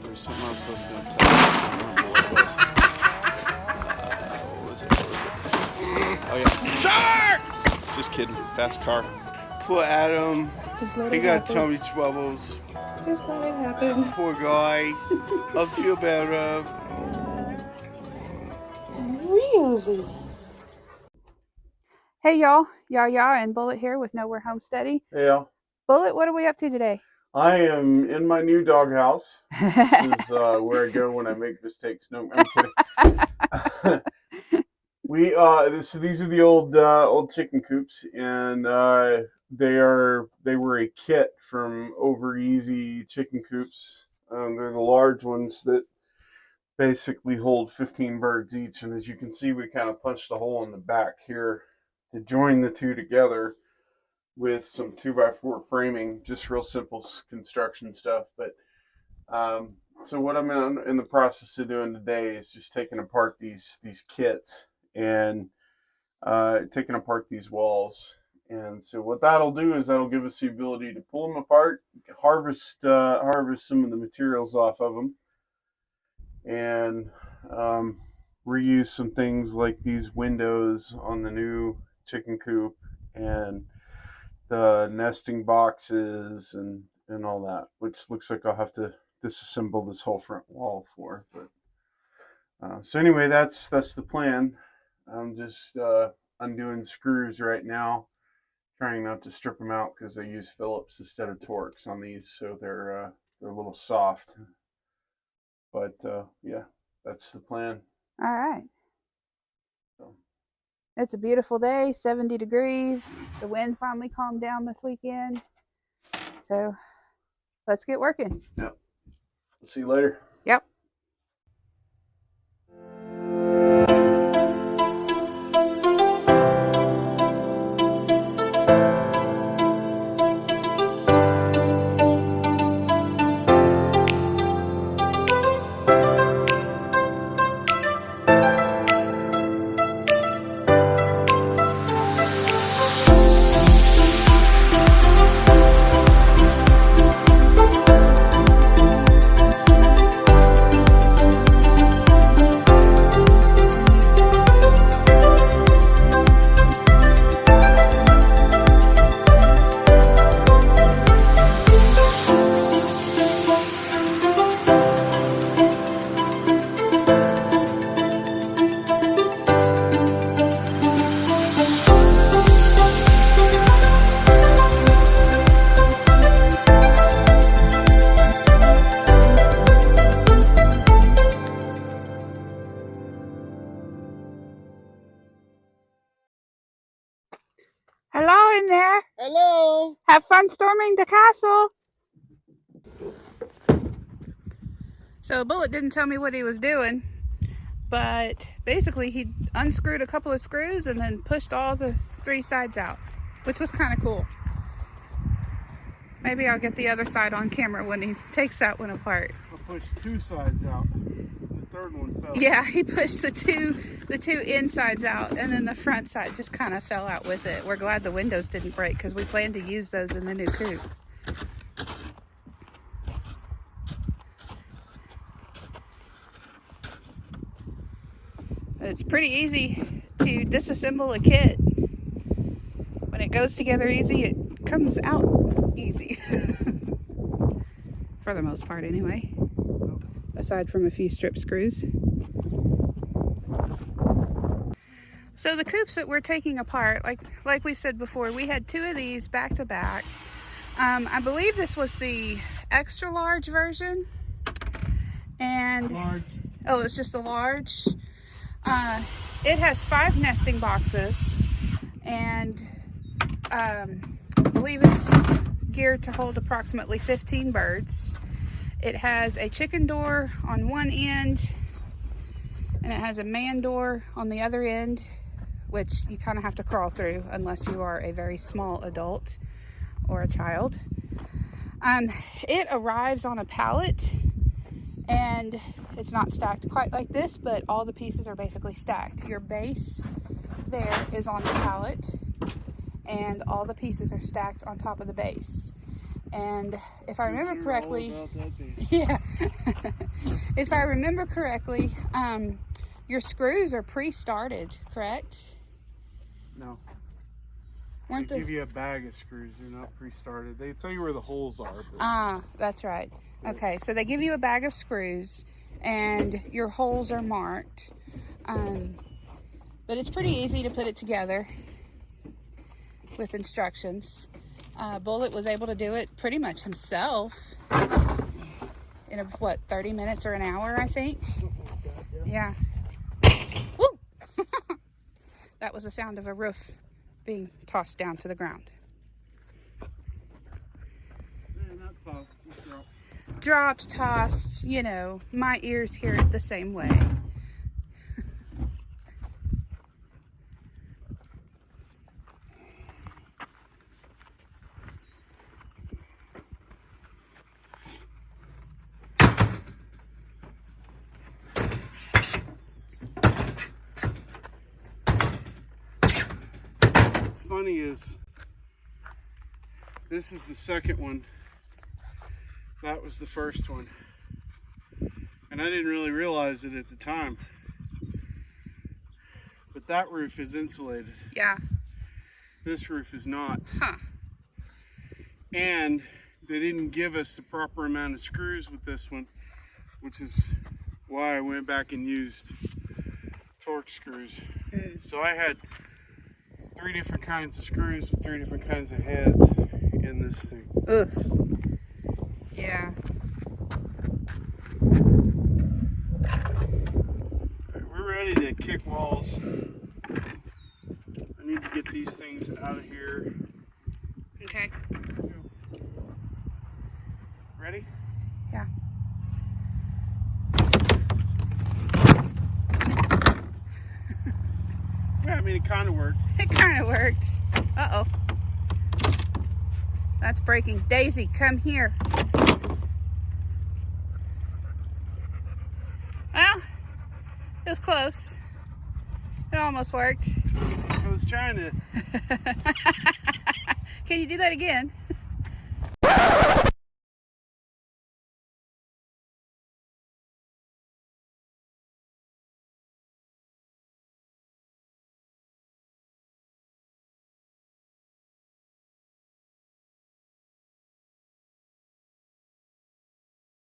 There's something else I was going to tell you. I don't remember what it was. What was it? Oh yeah. Shark! Just kidding. Fast car. Poor Adam. He got tummy troubles. Just let it happen. Poor guy. I'll feel better. Really? Hey y'all, Yaya and Bullet here with Nowhere Homesteady. Yeah. Bullet, what are we up to today? I am in my new doghouse. This is where I go when I make mistakes. No, I'm kidding. These are the old chicken coops, and they were a kit from Over Easy chicken coops. They're the large ones that basically hold 15 birds each, and as you can see, we kind of punched a hole in the back here to join the two together with some 2x4 framing, just real simple construction stuff. But so what I'm in the process of doing today is just taking apart these kits and taking apart these walls. And so what that'll do is that'll give us the ability to pull them apart, harvest some of the materials off of them, and reuse some things like these windows on the new chicken coop and the nesting boxes and all that, which looks like I'll have to disassemble this whole front wall for. But so anyway, that's the plan. I'm just undoing screws right now, trying not to strip them out because I use Phillips instead of Torx on these, so they're a little soft. But yeah, that's the plan. All right. So. It's a beautiful day, 70 degrees. The wind finally calmed down this weekend. So let's get working. Yep. See you later. Yep. Hello in there. Hello. Have fun storming the castle. So Bullet didn't tell me what he was doing, but basically he unscrewed a couple of screws and then pushed all the three sides out, which was kind of cool. Maybe I'll get the other side on camera when he takes that one apart. I pushed two sides out. The third one fell. Yeah, he pushed the two insides out, and then the front side just kind of fell out with it. We're glad the windows didn't break because we plan to use those in the new coop. It's pretty easy to disassemble a kit. When it goes together easy, it comes out easy. For the most part anyway. Aside from a few strip screws. So the coops that we're taking apart, like we've said before, we had two of these back to back. I believe this was the extra large version. And Large. oh, it's just the large. It has 5 nesting boxes, and I believe it's geared to hold approximately 15 birds. It has a chicken door on one end, and it has a man door on the other end, which you kind of have to crawl through unless you are a very small adult or a child. It arrives on a pallet, and it's not stacked quite like this, but all the pieces are basically stacked. Your base there is on the pallet, and all the pieces are stacked on top of the base. And if I remember You're correctly, all about that beast. yeah, if I remember correctly, your screws are pre-started, correct? No. Weren't They give you a bag of screws. They're not pre-started. They tell you where the holes are. But that's right. Okay, so they give you a bag of screws and your holes are marked. But it's pretty easy to put it together with instructions. Bullet was able to do it pretty much himself in a, what, 30 minutes or an hour, I think. Yeah. Woo! That was the sound of a roof being tossed down to the ground. not tossed, just dropped. Dropped, tossed, you know, my ears hear it the same way. What's funny is this is the second one. That was the first one. And I didn't really realize it at the time. But that roof is insulated. Yeah. This roof is not. Huh. And they didn't give us the proper amount of screws with this one, which is why I went back and used torque screws. So I had 3 different kinds of screws with 3 different kinds of heads in this thing. Ugh. Yeah. We're ready to kick walls. I need to get these things out of here. Okay. Ready? Yeah. Yeah, I mean, it kind of worked. It kind of worked. Uh-oh. That's breaking. Daisy, come here. Well, it was close. It almost worked. I was trying to. Can you do that again?